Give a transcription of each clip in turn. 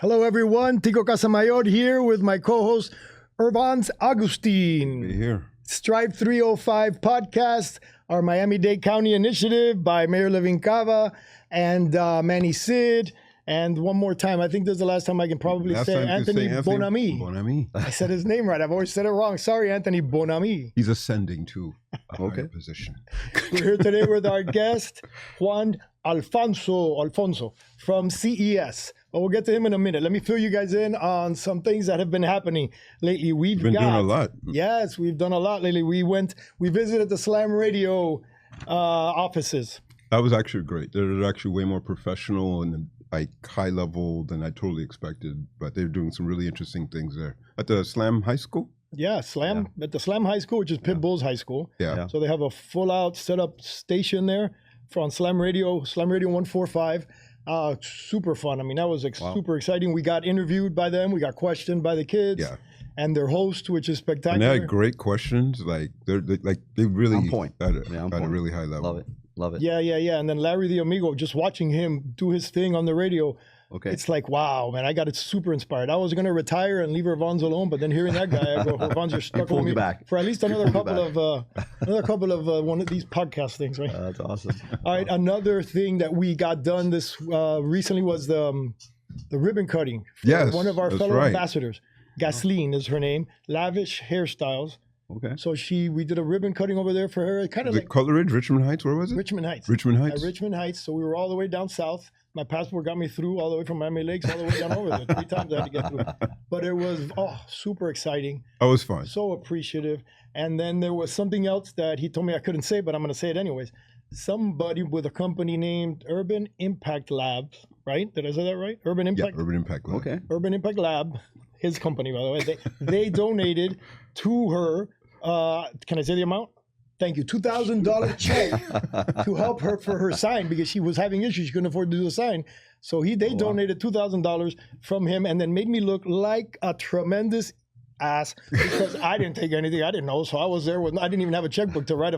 Hello, everyone. Tico Casamayor here with my co-host, Irvans Augustin. Be here. Strive305 podcast, our Miami-Dade County initiative by Mayor Levin Cava and Manny Sid. And one more time, I think this is the last time I can probably say Anthony Bonami. Bonami. I said his name right. I've always said it wrong. Sorry, Anthony Bonami. He's ascending to a higher position. We're here today with our guest, Juan Alfonso from CES. But we'll get to him in a minute. Let me fill you guys in on some things that have been happening lately. We've been doing a lot. Yes, we've done a lot lately. We visited the Slam Radio offices. That was actually great. They're actually way more professional and like high level than I totally expected. But they're doing some really interesting things there at the Slam High School. Yeah, at the Slam High School, which is Pitbull's high school. Yeah. So they have a full out set up station there on Slam Radio 145. Super fun. I mean, that was super exciting. We got interviewed by them. We got questioned by the kids and their host, which is spectacular. And they had great questions. Like they really on point. At a really high level. Love it. Yeah. And then Larry the Amigo, just watching him do his thing on the radio. Okay. It's like, wow, man, I got it super inspired. I was going to retire and leave Irvans alone, but then hearing that guy, I go, Irvans, you're stuck with me for at least another couple of one of these podcast things, right? That's awesome. All right, another thing that we got done this recently was the ribbon cutting for one of our fellow ambassadors. Gasoline is her name. Lavish Hairstyles. Okay. So we did a ribbon cutting over there for her. Kind of like Coleridge, Richmond Heights. Where was it? Richmond Heights. Richmond Heights. At Richmond Heights. So we were all the way down south. My passport got me through all the way from Miami Lakes all the way down over there. 3 times I had to get through. But it was super exciting. That was fun. So appreciative. And then there was something else that he told me I couldn't say, but I'm going to say it anyways. Somebody with a company named Urban Impact Labs, right? Did I say that right? Urban Impact. Yeah, Urban Impact Lab. Okay. Urban Impact Lab, his company, by the way. They donated to her. Can I say the amount? Thank you. $2,000 check to help her for her sign because she was having issues. She couldn't afford to do the sign. So they donated $2,000 from him and then made me look like a tremendous ass because I didn't take anything. I didn't know. So I was there I didn't even have a checkbook to write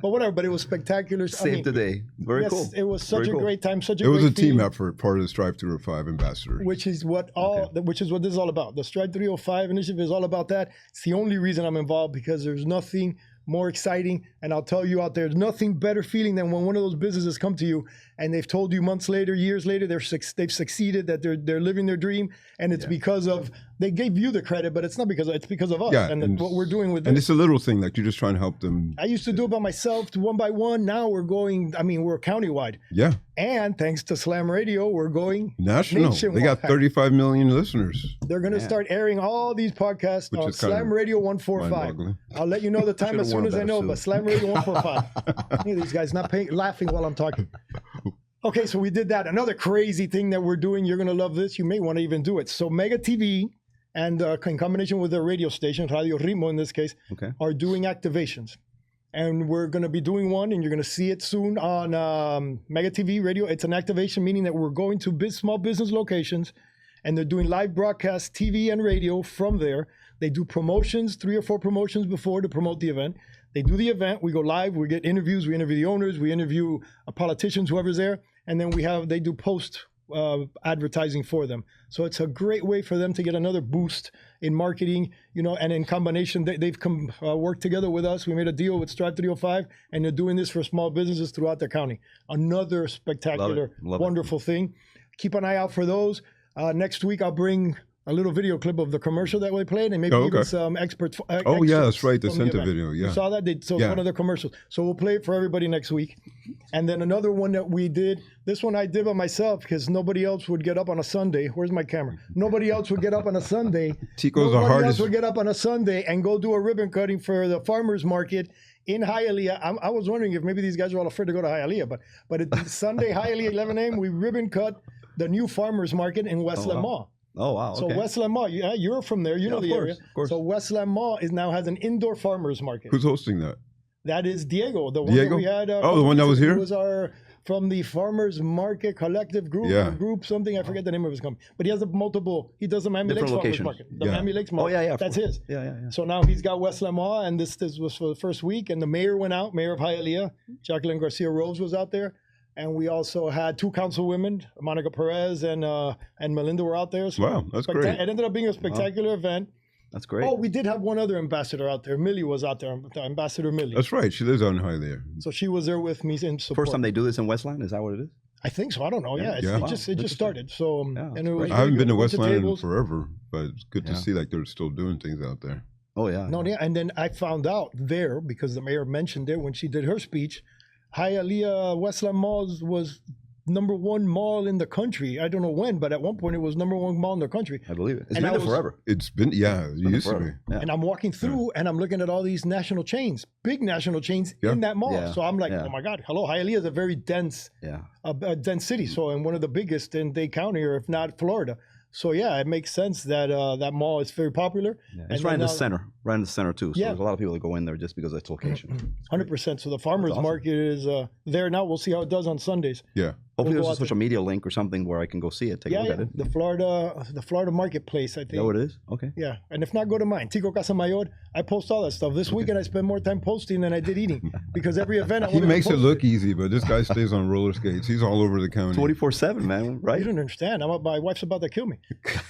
but whatever. But it was spectacular. Save the day. Very cool. It was such a great time. It was a team effort, part of the Strive305 ambassadors. Which is what this is all about. The Strive305 initiative is all about that. It's the only reason I'm involved because there's nothing more exciting, and I'll tell you out there's nothing better feeling than when one of those businesses come to you and they've told you months later, years later, they've succeeded, that they're living their dream, and it's because of they gave you the credit, but it's not because it's because of us and what we're doing with this. And it's a little thing like you're just trying to help them. I used to do it by myself, one by one. Now we're going. I mean, we're countywide. Yeah. And thanks to Slam Radio, we're going national. They got 35 million listeners. They're going to start airing all these podcasts on Slam Radio 145. I'll let you know the time as soon as I know, but Slam Radio 145. Look at these guys laughing while I'm talking. Okay, so we did that. Another crazy thing that we're doing, you're going to love this. You may want to even do it. So Mega TV and in combination with their radio station, Radio Ritmo in this case, are doing activations. And we're going to be doing one, and you're going to see it soon on Mega TV radio. It's an activation, meaning that we're going to small business locations, and they're doing live broadcast TV and radio from there. They do promotions, 3 or 4 promotions before to promote the event. They do the event. We go live. We get interviews. We interview the owners. We interview politicians, whoever's there. And then they do post advertising for them. So it's a great way for them to get another boost in marketing, and in combination, they've come work together with us. We made a deal with Strive305, and they're doing this for small businesses throughout the county. Another spectacular, wonderful thing. Keep an eye out for those. Next week, I'll bring a little video clip of the commercial that we played, and maybe even some experts. That's right. They sent a video. Yeah. You saw that? It's one of the commercials. So we'll play it for everybody next week. And then another one that we did, this one I did by myself because nobody else would get up on a Sunday. Where's my camera? Nobody else would get up on a Sunday. Tico's the hardest. Nobody else would get up on a Sunday and go do a ribbon cutting for the farmers market in Hialeah. I was wondering if maybe these guys are all afraid to go to Hialeah, but it's Sunday, Hialeah, 11 a.m. We ribbon cut the new farmers market in West Lemont. Oh, wow. So West Lemont, you're from there. You know the area. Of course. So West Lemont now has an indoor farmers market. Who's hosting that? That is Diego, the one that we had. The one that was here? He was from the Farmers Market Collective Group, something. I forget the name of his company. But he has he does the Miami Lakes Farmers Market. The Miami Lakes Market. That's his. Yeah. So now he's got West Lemont, and this was for the first week. And the mayor went out, Mayor of Hialeah, Jacqueline Garcia Rose was out there. And we also had 2 councilwomen, Monica Perez and Melinda were out there. So wow, that's great. It ended up being a spectacular event. That's great. Oh, we did have one other ambassador out there. Millie was out there, Ambassador Millie. That's right. She lives on Hialeah. So she was there with me in support. First time they do this in Westland? Is that what it is? I think so. I don't know. Yeah, it just started. So and it was I haven't been to Westland in forever, but it's good to see like they're still doing things out there. Oh yeah. No, yeah. And then I found out there because the mayor mentioned it when she did her speech. Hialeah Westland Malls was #1 mall in the country. I don't know when, but at one point it was #1 mall in the country. I believe it. It's been there forever. It's been, it used to be. Yeah. And I'm walking through and I'm looking at all these national chains, big national chains in that mall. Yeah. So I'm like, oh my God, hello, Hialeah is a very dense, dense city. So, and one of the biggest in Dade County, or if not Florida. So yeah, it makes sense that that mall is very popular. Yeah. It's right in the center, too. So there's a lot of people that go in there just because of its location. 100%. So the farmers market is there now. We'll see how it does on Sundays. Yeah. Hopefully there's a social media link or something where I can go see it, take a look at it. The Florida marketplace, I think. Oh, it is? Okay. Yeah, and if not, go to mine, Tico Casamayor. I post all that stuff. This weekend I spend more time posting than I did eating because every event he makes it look easy, but this guy stays on roller skates. He's all over the county. 24/7, man. Right? You don't understand. My wife's about to kill me.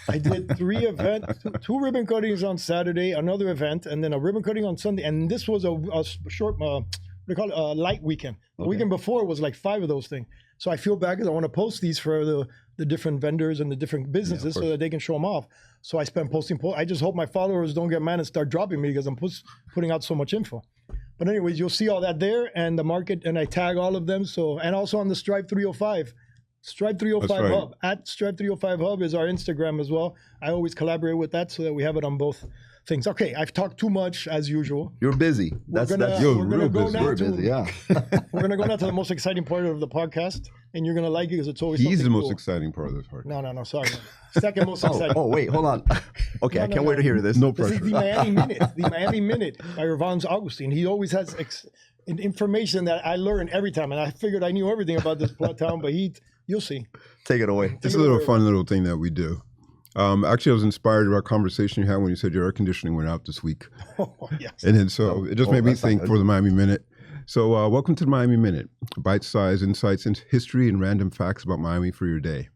I did 3 events, 2 ribbon cuttings on Saturday, another event, and then a ribbon cutting on Sunday. And this was a short, what do you call it, a light weekend. The weekend before was like 5 of those things. So I feel bad because I want to post these for the different vendors and the different businesses so that they can show them off. So I spend posting. I just hope my followers don't get mad and start dropping me because I'm putting out so much info. But anyways, you'll see all that there and the market, and I tag all of them. So, and also on the Strive305. Strive305 Hub. At Strive305 Hub is our Instagram as well. I always collaborate with that so that we have it on both things. Okay, I've talked too much as usual. You're busy. We're gonna go now We're busy, yeah. We're gonna go now to the most exciting part of the podcast, and you're gonna like it because it's always He's the most cool. exciting part of this part. No, sorry. Second most exciting. Oh, wait, hold on. Okay, I can't wait to hear this. No This pressure. is the Miami Minute. The Miami Minute by Irvans Augustin. He always has information that I learn every time, and I figured I knew everything about this town, but you'll see. Take it away. It's a little fun little thing that we do. Actually, I was inspired by a conversation you had when you said your air conditioning went out this week. Oh, yes. And then so it just made me think for the Miami Minute. So welcome to the Miami Minute, bite-sized insights into history and random facts about Miami for your day.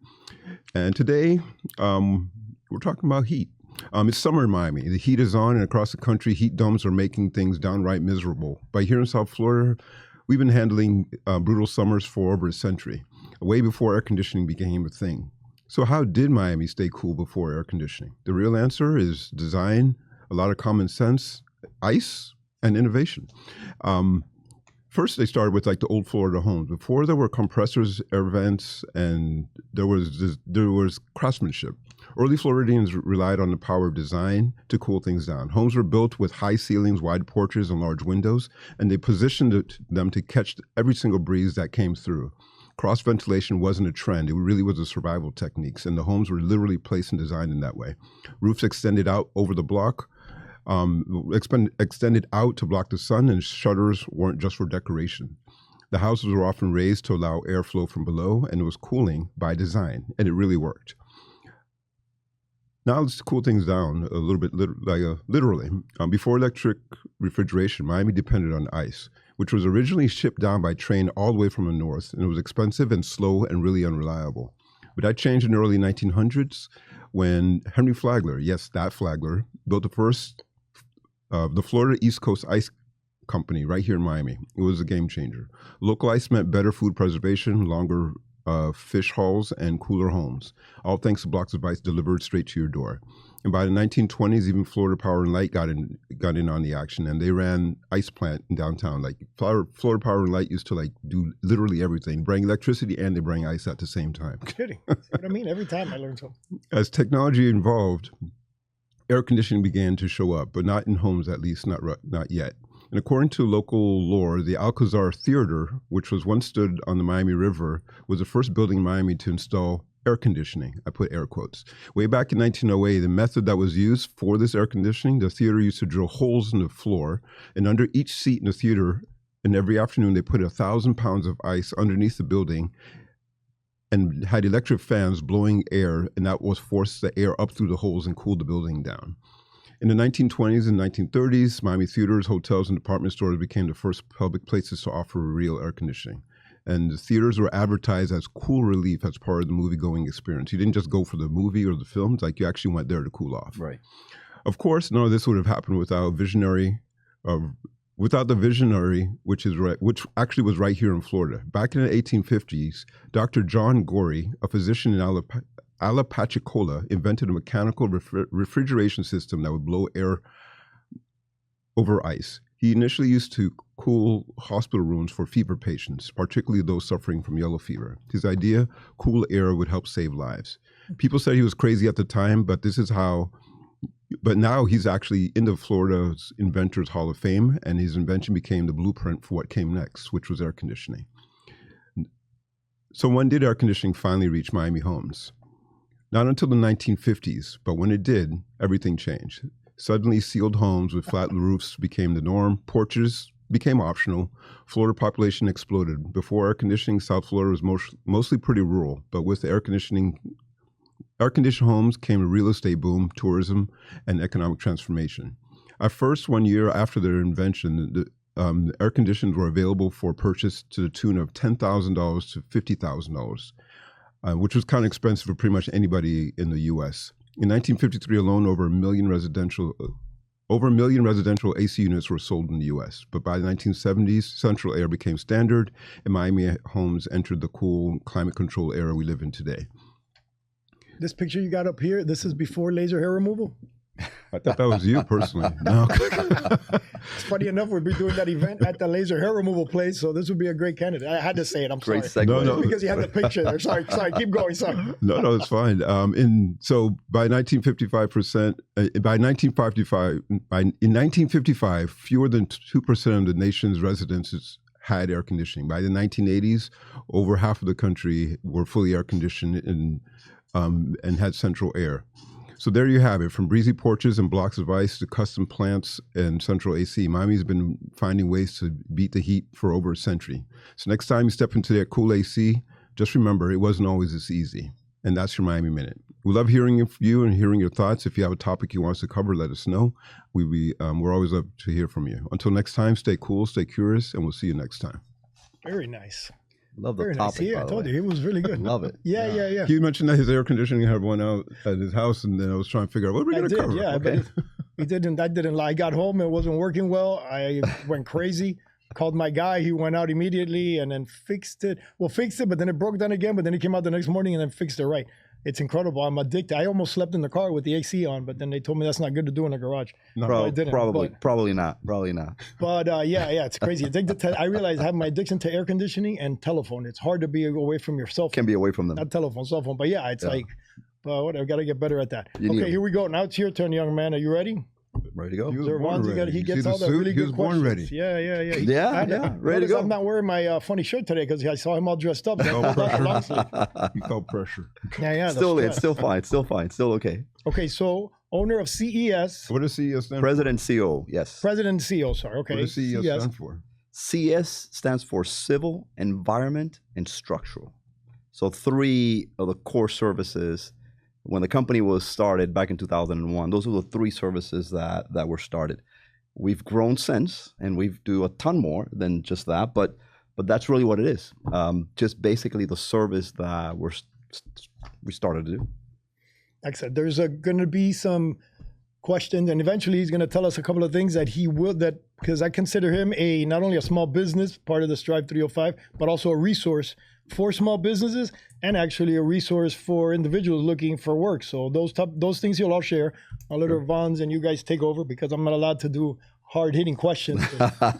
And today, we're talking about heat. It's summer in Miami. The heat is on, and across the country, heat domes are making things downright miserable. But here in South Florida, we've been handling brutal summers for over a century, way before air conditioning became a thing. So how did Miami stay cool before air conditioning? The real answer is design, a lot of common sense, ice, and innovation. First, they started with like the old Florida homes. Before there were compressors, air vents, and there was craftsmanship. Early Floridians relied on the power of design to cool things down. Homes were built with high ceilings, wide porches, and large windows, and they positioned them to catch every single breeze that came through. Cross ventilation wasn't a trend. It really was a survival techniques, and the homes were literally placed and designed in that way. Roofs extended out over the block, extended out to block the sun, and shutters weren't just for decoration. The houses were often raised to allow airflow from below, and it was cooling by design, and it really worked. Now let's cool things down a little bit, literally. Before electric refrigeration, Miami depended on ice, which was originally shipped down by train all the way from the north, and it was expensive and slow and really unreliable. But that changed in the early 1900s when Henry Flagler, yes, that Flagler, built the first, the Florida East Coast Ice Company right here in Miami. It was a game changer. Local ice meant better food preservation, longer fish hauls, and cooler homes, all thanks to blocks of ice delivered straight to your door. And by the 1920s, even Florida Power and Light got in on the action, and they ran ice plant in downtown. Like Florida Power and Light used to like do literally everything, bring electricity and they bring ice at the same time. Kidding. That's what I mean. Every time I learn something. As technology evolved, air conditioning began to show up, but not in homes, at least not yet. And according to local lore, the Alcazar Theater, which was once stood on the Miami River, was the first building in Miami to install air conditioning. I put air quotes. Way back in 1908, the method that was used for this air conditioning, the theater used to drill holes in the floor, and under each seat in the theater, and every afternoon they put 1,000 pounds of ice underneath the building and had electric fans blowing air, and that was forced the air up through the holes and cooled the building down. In the 1920s and 1930s, Miami theaters, hotels, and department stores became the first public places to offer real air conditioning. and the theaters were advertised as cool relief as part of the movie-going experience. You didn't just go for the movie or the films, like you actually went there to cool off. Right. Of course, none of this would have happened without the visionary, which actually was right here in Florida. Back in the 1850s, Dr. John Gorey, a physician in Apalachicola, invented a mechanical refrigeration system that would blow air over ice. He initially used to cool hospital rooms for fever patients, particularly those suffering from yellow fever. His idea, cool air, would help save lives. People said he was crazy at the time, but now he's actually in the Florida's Inventors Hall of Fame, and his invention became the blueprint for what came next, which was air conditioning. So when did air conditioning finally reach Miami homes? Not until the 1950s, but when it did, everything changed. Suddenly, sealed homes with flat roofs became the norm. Porches became optional. Florida population exploded. Before air conditioning, South Florida was mostly pretty rural, but with air-conditioned homes came a real estate boom, tourism, and economic transformation. At first, 1 year after their invention, the air conditioners were available for purchase to the tune of $10,000 to $50,000, which was kind of expensive for pretty much anybody in the U.S. In 1953 alone, over a million residential AC units were sold in the U.S. But by the 1970s, central air became standard, and Miami homes entered the cool, climate-controlled era we live in today. This picture you got up here, this is before laser hair removal? I thought that was you personally. No. It's funny enough, we'd be doing that event at the laser hair removal place, so this would be a great candidate. I had to say it. I'm great sorry. Segue. No. Because you had the picture there. Sorry. Keep going. Sorry. No, it's fine. So by 1955, fewer than 2% of the nation's residences had air conditioning. By the 1980s, over half of the country were fully air conditioned and had central air. So there you have it. From breezy porches and blocks of ice to custom plants and central AC, Miami's been finding ways to beat the heat for over a century. So next time you step into that cool AC, just remember it wasn't always this easy. And that's your Miami Minute. We love hearing from you and hearing your thoughts. If you have a topic you want us to cover, let us know. We're always up to hear from you. Until next time, stay cool, stay curious, and we'll see you next time. Very nice. Love the Very topic. nice. Yeah, I told you, it was really good. Love it. Yeah. You mentioned that his air conditioning had one out at his house, and then I was trying to figure out what we're going to cover. Yeah, okay. but I didn't lie. I got home, it wasn't working well. I went crazy. Called my guy. He went out immediately and then fixed it. But then it broke down again. But then he came out the next morning and then fixed it right. It's incredible. I'm addicted. I almost slept in the car with the AC on, but then they told me that's not good to do in a garage. No, I didn't. Probably not. But yeah, it's crazy. I realized I have my addiction to air conditioning and telephone. It's hard to be away from your cell phone. Can be away from them. Not telephone, cell phone. But yeah, it's like, but whatever. Got to get better at that. Okay, here we go. Now it's your turn, young man. Are you ready? Ready to go. He gets all the really good questions. Ready. Yeah. Ready to go. I'm not wearing my funny shirt today because I saw him all dressed up. You felt pressure. Yeah. It's still fine. Still okay. Okay, so owner of CES. What does CES stand for? President CEO. Yes. President CEO. Sorry. Okay. What does CES stand for? CES stands for Civil, Environment, and Structural. So 3 of the core services. When the company was started back in 2001, those were the 3 services that were started. We've grown since, and we do a ton more than just that, but that's really what it is. Just basically the service that we started to do. Excellent. There's going to be some questions, and eventually he's going to tell us a couple of things because I consider him not only a small business, part of the Strive305, but also a resource for small businesses and actually a resource for individuals looking for work. So those things he'll all share. I'll let Irvans and you guys take over because I'm not allowed to do hard-hitting questions.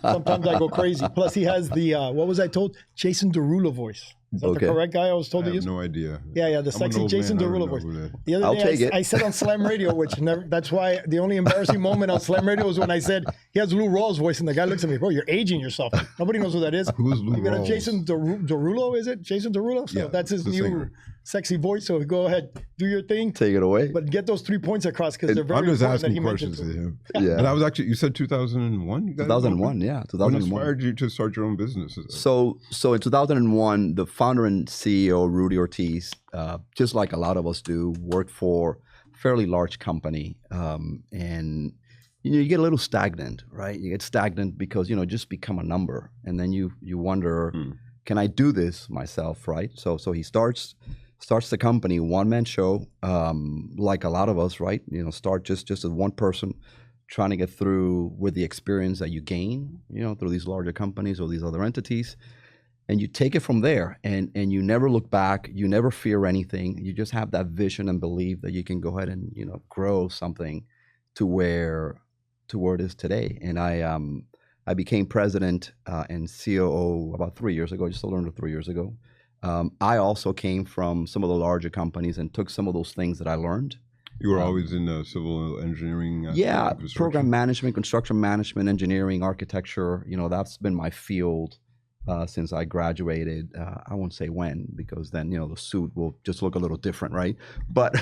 Sometimes I go crazy. Plus he has the, what was I told? Jason Derulo voice. Is that the correct guy I was told to use? I have no idea. Yeah, the sexy Jason Derulo voice. The other day I said on Slam Radio, that's why the only embarrassing moment on Slam Radio was when I said he has Lou Rawls' voice, and the guy looks at me, bro, you're aging yourself. Nobody knows who that is. Who's Lou Rawls? You got a Jason Derulo, is it? Jason Derulo? So that's his new singer. Sexy voice. So go ahead, do your thing. Take it away. But get those 3 points across because they're very important. I'm just asking questions to him. Yeah. And I was actually, you said 2001? 2001, yeah. 2001. What inspired you to start your own business? So in 2001, the founder and CEO, Rudy Ortiz, just like a lot of us do, worked for a fairly large company. And you get a little stagnant, right? You get stagnant because, just become a number. And then you wonder, can I do this myself, right? So he starts the company, one-man show, like a lot of us, right? Start just as one person trying to get through with the experience that you gain, through these larger companies or these other entities. And you take it from there, and you never look back. You never fear anything. You just have that vision and belief that you can go ahead and grow something to where it is today. And I became president and COO about 3 years ago, just a little under 3 years ago. I also came from some of the larger companies and took some of those things that I learned. You were always in civil engineering? Yeah, program management, construction management, engineering, architecture. That's been my field since I graduated. I won't say when, because then the suit will just look a little different, right? But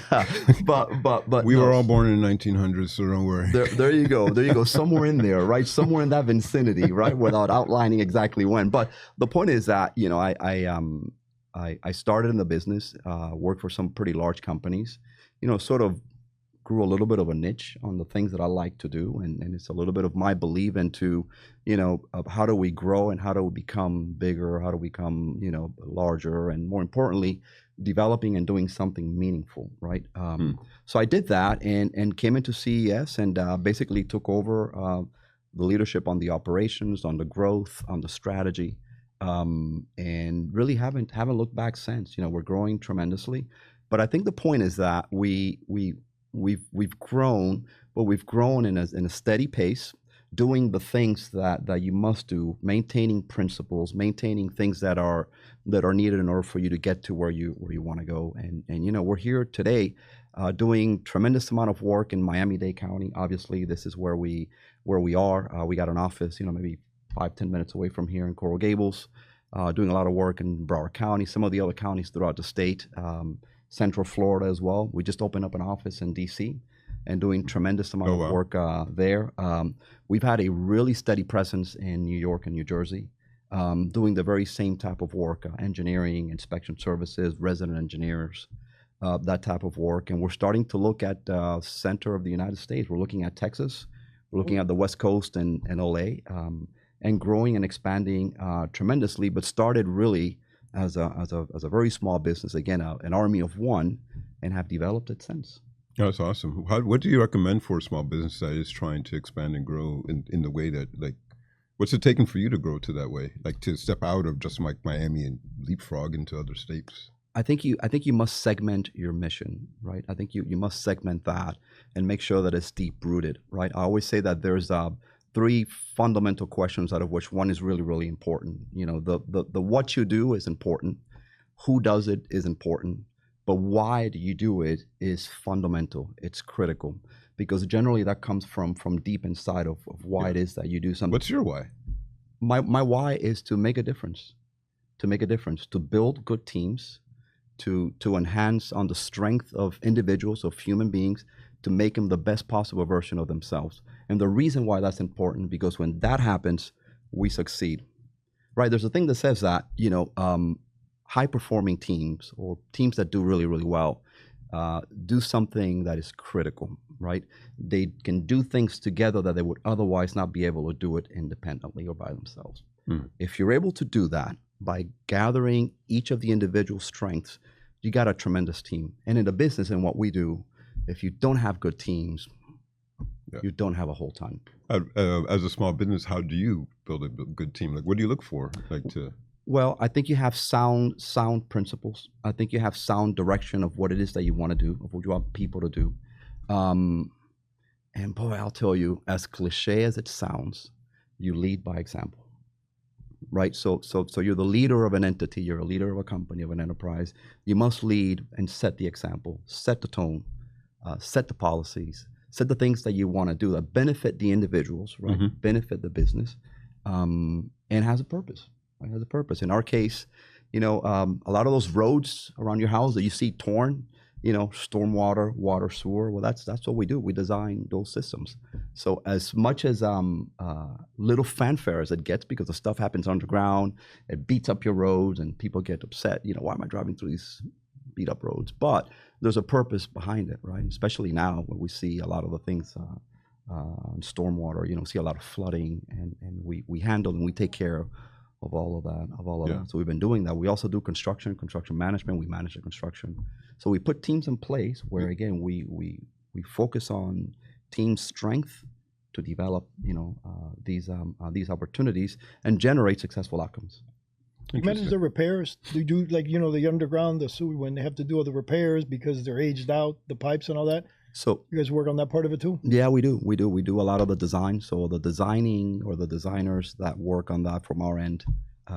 we were all born in the 1900s, so don't worry. There you go, somewhere in there, right? Somewhere in that vicinity, right? Without outlining exactly when. But the point is that I started in the business, worked for some pretty large companies, sort of grew a little bit of a niche on the things that I like to do. And it's a little bit of my belief into, of how do we grow and how do we become bigger, how do we become, larger, and more importantly, developing and doing something meaningful, right? So I did that and came into CES and basically took over the leadership on the operations, on the growth, on the strategy. And really haven't looked back since. We're growing tremendously, but I think the point is that we've grown, but we've grown in a steady pace, doing the things that you must do, maintaining principles, maintaining things that are needed in order for you to get to where you want to go. And we're here today doing tremendous amount of work in Miami-Dade County. Obviously, this is where we are. We got an office, maybe 5-10 minutes away from here in Coral Gables, doing a lot of work in Broward County, some of the other counties throughout the state, Central Florida as well. We just opened up an office in DC and doing tremendous amount of work there. We've had a really steady presence in New York and New Jersey, doing the very same type of work, engineering, inspection services, resident engineers, that type of work. And we're starting to look at the center of the United States. We're looking at Texas. We're looking at the West Coast and LA, and growing and expanding tremendously, but started really as a very small business, again, an army of one, and have developed it since. That's awesome. What do you recommend for a small business that is trying to expand and grow in the way that, like, what's it taken for you to grow to that way, like to step out of just like Miami and leapfrog into other states? I think you must segment your mission, right? I think you must segment that and make sure that it's deep rooted, right? I always say that there's 3 fundamental questions, out of which one is really, really important. The what you do is important, who does it is important, but why do you do it is fundamental. It's critical, because generally that comes from deep inside of why it is that you do something. What's your why? My why is to make a difference, to build good teams, to enhance on the strength of individuals, of human beings, to make them the best possible version of themselves. And the reason why that's important, because when that happens, we succeed, right? There's a thing that says that, high-performing teams, or teams that do really, really well, do something that is critical, right? They can do things together that they would otherwise not be able to do it independently or by themselves. If you're able to do that by gathering each of the individual strengths, you got a tremendous team. And in the business and what we do, if you don't have good teams, you don't have a whole ton. As a small business, how do you build a good team? Like, what do you look for? Well, I think you have sound principles. I think you have sound direction of what it is that you want to do, of what you want people to do. And boy, I'll tell you, as cliche as it sounds, you lead by example, right? So you're the leader of an entity, you're a leader of a company, of an enterprise. You must lead and set the example, set the tone, set the policies, set the things that you want to do that benefit the individuals, right? Benefit the business, and has a purpose. It has a purpose. In our case, a lot of those roads around your house that you see torn, stormwater, water, sewer. Well, that's what we do. We design those systems. So as much as little fanfare as it gets, because the stuff happens underground, it beats up your roads, and people get upset. Why am I driving through these beat up roads? But there's a purpose behind it, right? Especially now when we see a lot of the things. Stormwater, see a lot of flooding, and we handle and we take care all of that. So we've been doing that. We also do construction management. We manage the construction. So we put teams in place where, again, we focus on team strength to develop, these opportunities and generate successful outcomes. You manage the repairs. Do you do the underground, the sewer, when they have to do all the repairs because they're aged out, the pipes and all that? So you guys work on that part of it too? Yeah, we do. We do a lot of the design. So the designing or the designers that work on that from our end,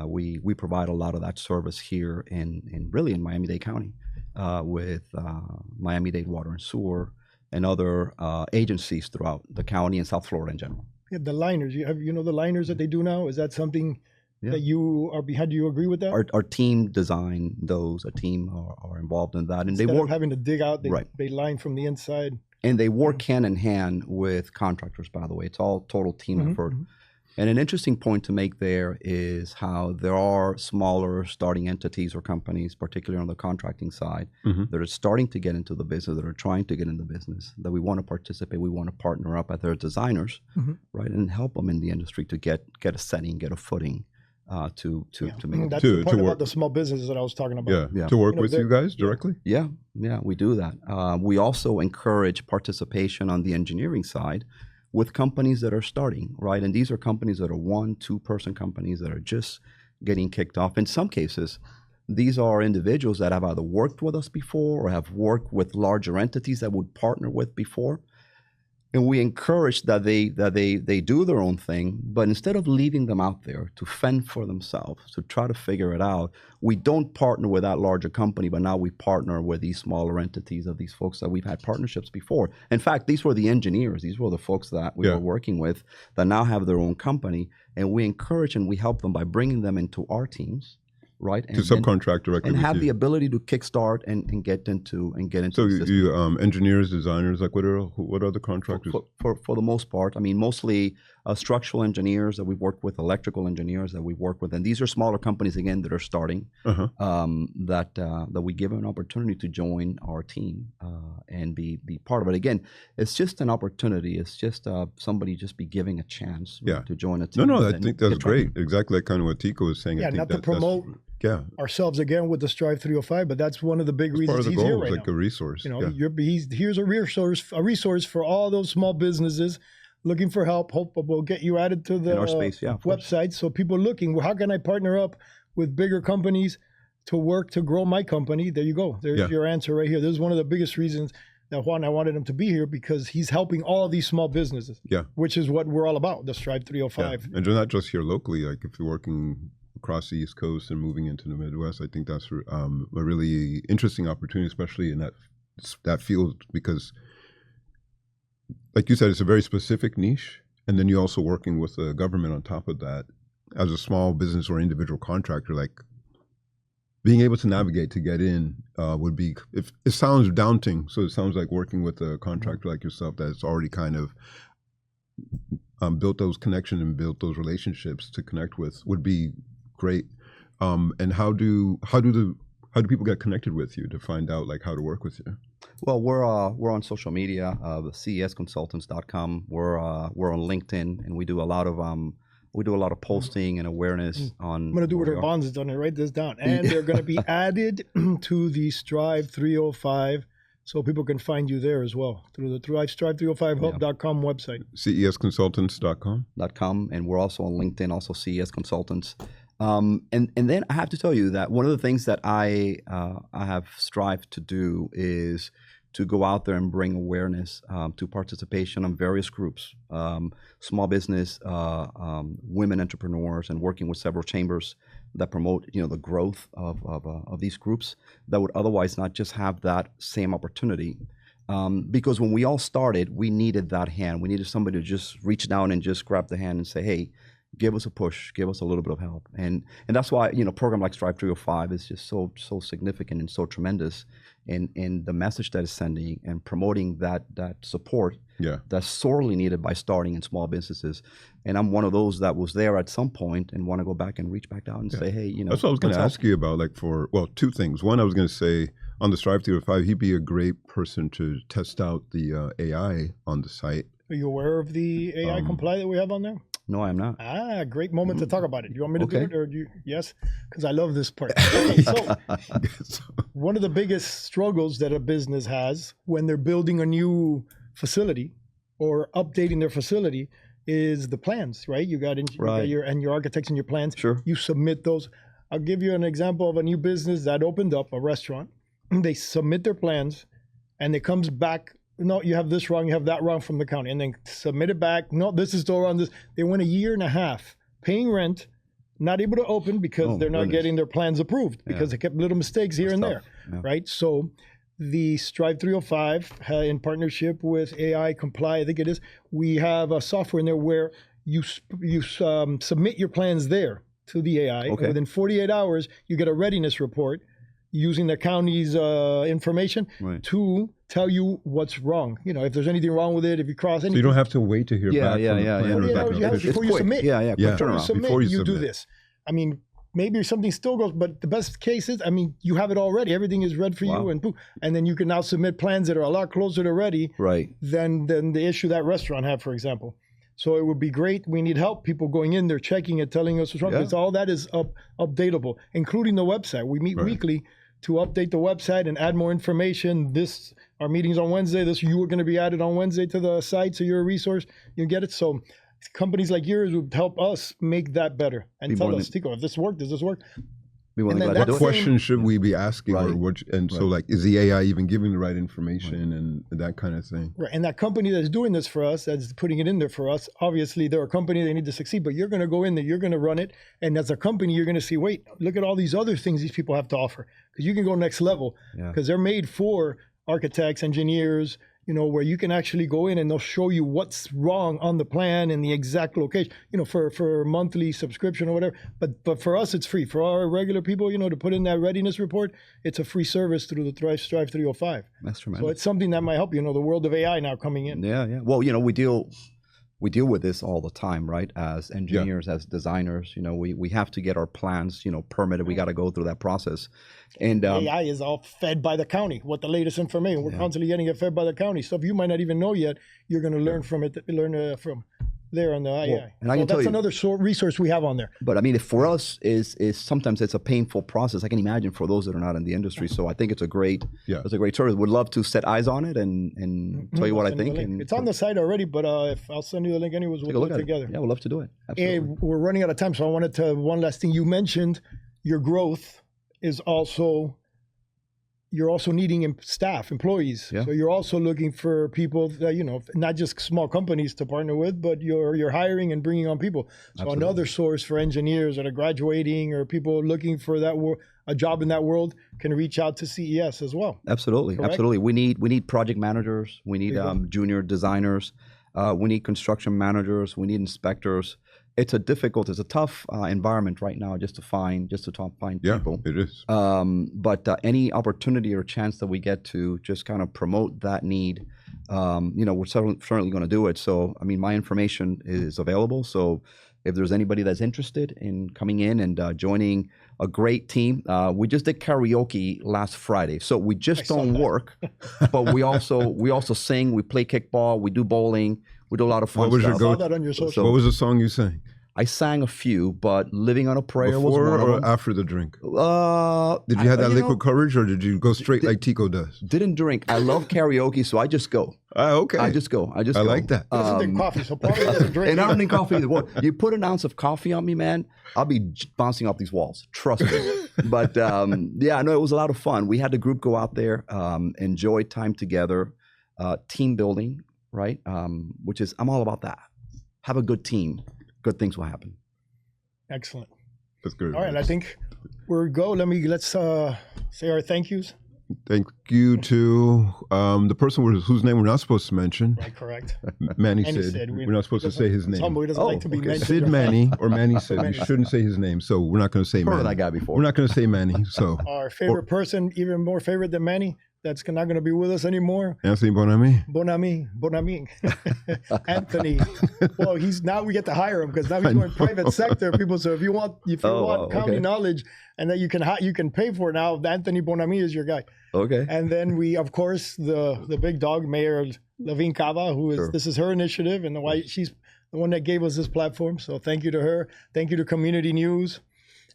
we provide a lot of that service here in Miami-Dade County with Miami-Dade Water and Sewer and other agencies throughout the county and South Florida in general. Yeah, the liners. You have the liners that they do now. Is that something that you are behind? Do you agree with that? Our team design those. A team are involved in that, and Instead they work of having to dig out. They line from the inside, and they work hand in hand with contractors. By the way, it's all total team effort. And an interesting point to make there is how there are smaller starting entities or companies, particularly on the contracting side, that are starting to get into the business, that are trying to get in the business, that we want to participate, we want to partner up as their designers, right, and help them in the industry to get a setting, get a footing. To make that's the part about the small businesses that I was talking about. To work with you guys directly. Yeah, we do that. We also encourage participation on the engineering side with companies that are starting, right? And these are companies that are 1-2 person companies that are just getting kicked off. In some cases, these are individuals that have either worked with us before or have worked with larger entities that would partner with before. And we encourage that they do their own thing, but instead of leaving them out there to fend for themselves, to try to figure it out, we don't partner with that larger company, but now we partner with these smaller entities of these folks that we've had partnerships before. In fact, these were the engineers, these were the folks that we were working with that now have their own company, and we encourage and we help them by bringing them into our teams. Right, to subcontract directly, and have the ability to kickstart and get into. So you engineers, designers, like what are the contractors? For the most part, I mean, mostly structural engineers that we've worked with, electrical engineers that we've worked with, and these are smaller companies again that are starting. That we give an opportunity to join our team and be part of it. Again, it's just an opportunity. It's just somebody just be giving a chance to join a team. No, I think that's great. Exactly, like kind of what Tico was saying. Yeah, I think not to promote. Ourselves again with the Strive305, but that's one of the big reasons he's here right now. Like a resource. Here's a resource for all those small businesses looking for help. Hope we'll get you added to the website. So people looking, how can I partner up with bigger companies to work to grow my company? There you go. There's your answer right here. This is one of the biggest reasons that Juan, I wanted him to be here, because he's helping all of these small businesses. Which is what we're all about, the Strive305. And not just here locally, like if you're working across the East Coast and moving into the Midwest, I think that's a really interesting opportunity, especially in that field, because, like you said, it's a very specific niche, and then you're also working with the government on top of that. As a small business or individual contractor, like being able to navigate to get in would be. If it sounds daunting, so it sounds like working with a contractor like yourself that's already kind of built those connections and built those relationships to connect with would be great. And how do people get connected with you to find out like how to work with you? Well, we're on social media, cesconsultants.com. We're on LinkedIn, and we do a lot of posting and awareness on. I'm going to do what Irvans has done and write this down, and they're going to be added to the Strive305, so people can find you there as well through the Strive305help.com website. cesconsultants.com. And we're also on LinkedIn, also CES Consultants. And then I have to tell you that one of the things that I have strived to do is to go out there and bring awareness to participation on various groups, small business, women entrepreneurs, and working with several chambers that promote the growth of these groups that would otherwise not just have that same opportunity. Because when we all started, we needed that hand. We needed somebody to just reach down and just grab the hand and say, hey, give us a push, give us a little bit of help. And that's why, a program like Strive305 is just so significant and so tremendous in the message that it's sending and promoting that support that's sorely needed by starting in small businesses. And I'm one of those that was there at some point and want to go back and reach back out and say, hey, That's what I was going to ask you about, two things. One, I was going to say, on the Strive305, he'd be a great person to test out the AI on the site. Are you aware of the AI comply that we have on there? No, I'm not. Great moment to talk about it. You want me to do it, or do you? Yes, because I love this part. Okay, so one of the biggest struggles that a business has when they're building a new facility or updating their facility is the plans, right? You got your architects and your plans. Sure. You submit those. I'll give you an example of a new business that opened up, a restaurant. They submit their plans, and it comes back. No, you have this wrong. You have that wrong from the county, and then submit it back. No, this is still wrong. They went a year and a half paying rent, not able to open because they're not getting their plans approved because they kept little mistakes here and there, right? So the Strive305 in partnership with AI Comply, I think it is, we have a software in there where you submit your plans there to the AI. And within 48 hours, you get a readiness report using the county's information to tell you what's wrong. You know, if there's anything wrong with it, if you cross anything. So you don't have to wait to hear back from the plan. Before you submit. Before you do submit. this. I mean, maybe something still goes, but the best case is, I mean, you have it already. Everything is read for you, and then you can now submit plans that are a lot closer to ready than the issue that restaurant had, for example. So it would be great. We need help. People going in there, checking it, telling us what's wrong. Because all that is updatable, including the website. We meet weekly to update the website and add more information. Our meeting's on Wednesday. You are going to be added on Wednesday to the site, so you're a resource. You get it. So companies like yours would help us make that better and tell us, Tico, if this worked, does this work? What questions should we be asking, so like, is the AI even giving the right information and that kind of thing? Right, and that company that's doing this for us, that's putting it in there for us, obviously they're a company, they need to succeed, but you're going to go in there, you're going to run it, and as a company, you're going to see, wait, look at all these other things these people have to offer, because you can go next level, because they're made for architects, engineers, you know, where you can actually go in and they'll show you what's wrong on the plan and the exact location, you know, for monthly subscription or whatever. But for us, it's free. For our regular people, you know, to put in that readiness report, it's a free service through the Strive305. That's tremendous. So it's something that might help, you know, the world of AI now coming in. Well, you know, we deal with this all the time, right? As engineers, as designers, you know, we have to get our plans, you know, permitted. We got to go through that process. And AI is all fed by the county. What the latest information? We're constantly getting it fed by the county. Stuff you might not even know yet. You're going to learn from it. Learn from there on the AI. Well, and I can tell that's you, another resource we have on there. But I mean, for us, is sometimes it's a painful process. I can imagine for those that are not in the industry. So I think it's a great service. Would love to set eyes on it and tell you what I think. And it's on the site already, but if I'll send you the link anyways, we'll do it together. Yeah, we'd love to do it. Absolutely. We're running out of time, so I wanted to, one last thing. You mentioned your growth is also, you're also needing staff, employees. So you're also looking for people that, you know, not just small companies to partner with, but you're hiring and bringing on people. So another source for engineers that are graduating or people looking for a job in that world can reach out to CES as well. Absolutely. Correct? Absolutely. We need project managers. We need junior designers. We need construction managers. We need inspectors. It's a tough environment right now just to find people. Yeah, it is. But any opportunity or chance that we get to just kind of promote that need, you know, we're certainly going to do it. So, I mean, my information is available. So if there's anybody that's interested in coming in and joining a great team, we just did karaoke last Friday. So we just don't work, but we also sing, we play kickball, we do bowling. We do a lot of fun stuff. I saw that on your social. What was the song you sang? I sang a few, but Living on a Prayer was before one of them. Or after the drink? Did you have that liquid courage, or did you go straight like Tico does? Didn't drink. I love karaoke, so I just go. Okay. I just go. I like that. He doesn't drink coffee, so probably doesn't drink. And I don't drink coffee. Well, you put an ounce of coffee on me, man, I'll be bouncing off these walls. Trust me. But yeah, no, it was a lot of fun. We had the group go out there, enjoy time together, team building, right? Which is, I'm all about that. Have a good team. Good things will happen. Excellent. That's good. All right, I think let's say our thank yous. Thank you to the person whose name we're not supposed to mention. Right, correct. Manny Sid. We're not supposed to say his name. He doesn't like to be mentioned. Sid Manny or Manny Sid. You shouldn't say his name, so we're not going to say Manny. Heard of that guy before. We're not going to say Manny. So our favorite person, even more favorite than Manny, that's not going to be with us anymore. Anthony Bonami. Bonami. Anthony. Well, now we get to hire him because now he's going private sector. People, so if you want county knowledge and that you can pay for it now, Anthony Bonami is your guy. Okay. And then we, of course, the big dog, Mayor Levine Cava, who is this is her initiative, and why she's the one that gave us this platform. So thank you to her. Thank you to Community News.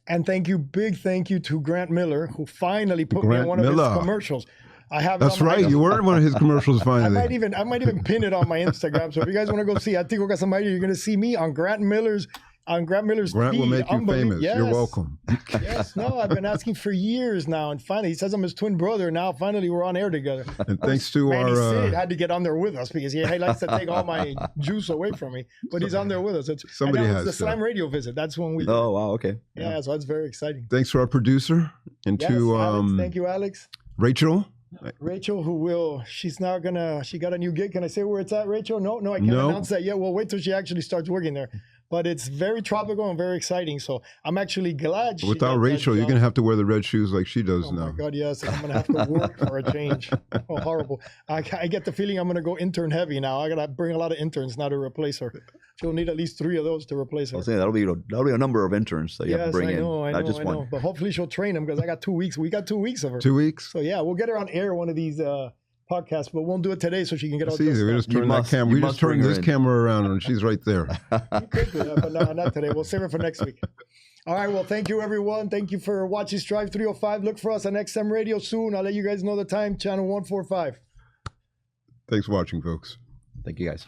And big thank you to Grant Miller, who finally put me in one of his commercials. I have. That's right. You were in one of his commercials finally. I might even pin it on my Instagram. So if you guys want to go see at Tico Casamayor, you're going to see me on Grant Miller's Grant will make you famous. Yes. You're welcome. Yes, no, I've been asking for years now, and finally he says I'm his twin brother. Now finally we're on air together. And thanks to our Sid had to get on there with us because he likes to take all my juice away from me, but he's on there with us. Somebody has the Slam Radio visit. That's when we. Oh wow, okay. Yeah, so that's very exciting. Thanks to our producer and to Alex, thank you, Alex. Rachel, she got a new gig. Can I say where it's at, Rachel? No, I can't announce that yet. We'll wait till she actually starts working there. But it's very tropical and very exciting. So I'm actually glad. Without Rachel, you're going to have to wear the red shoes like she does now. Oh, my God, yes. I'm going to have to work for a change. Oh, horrible. I get the feeling I'm going to go intern heavy now. I got to bring a lot of interns now to replace her. She'll need at least 3 of those to replace her. I'll say that'll be a number of interns that you have to bring in. I know. But hopefully she'll train them because I got 2 weeks. We got 2 weeks of her. 2 weeks? So, yeah, we'll get her on air one of these podcast, but we'll do it today so she can get all easy. We just turn that camera. We just turn this camera around and she's right there. You could do that, but no, not today. We'll save it for next week. All right. Well, thank you, everyone. Thank you for watching Strive305. Look for us on XM Radio soon. I'll let you guys know the time. Channel 145. Thanks for watching, folks. Thank you, guys.